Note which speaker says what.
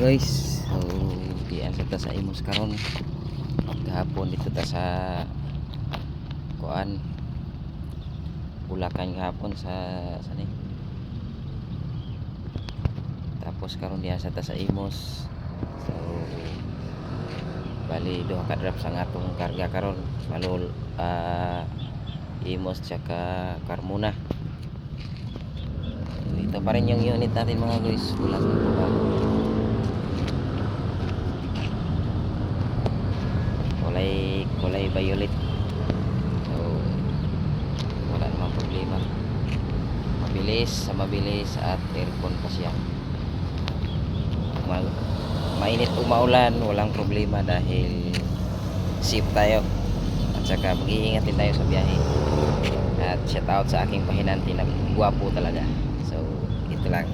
Speaker 1: guys, so diyan sa ta sa Imos karon gahapon dito ta sa kuan Bulacan gahapon sa sani. Tapos karon diyan sa ta sa Imos, so bali duha ka drop sa atong karga karon malul Imos tsaka Carmona. So, ito pa rin yung unit natin mga guys, wala sa bago. Kulay violet. So wala namang problema, mabilis at aircon pa siya. Mainit o maulan walang problema dahil safe tayo at saka mag-iingat din tayo sa biyahe. At shout out sa aking pahinanti na gwapo talaga. So ito lang.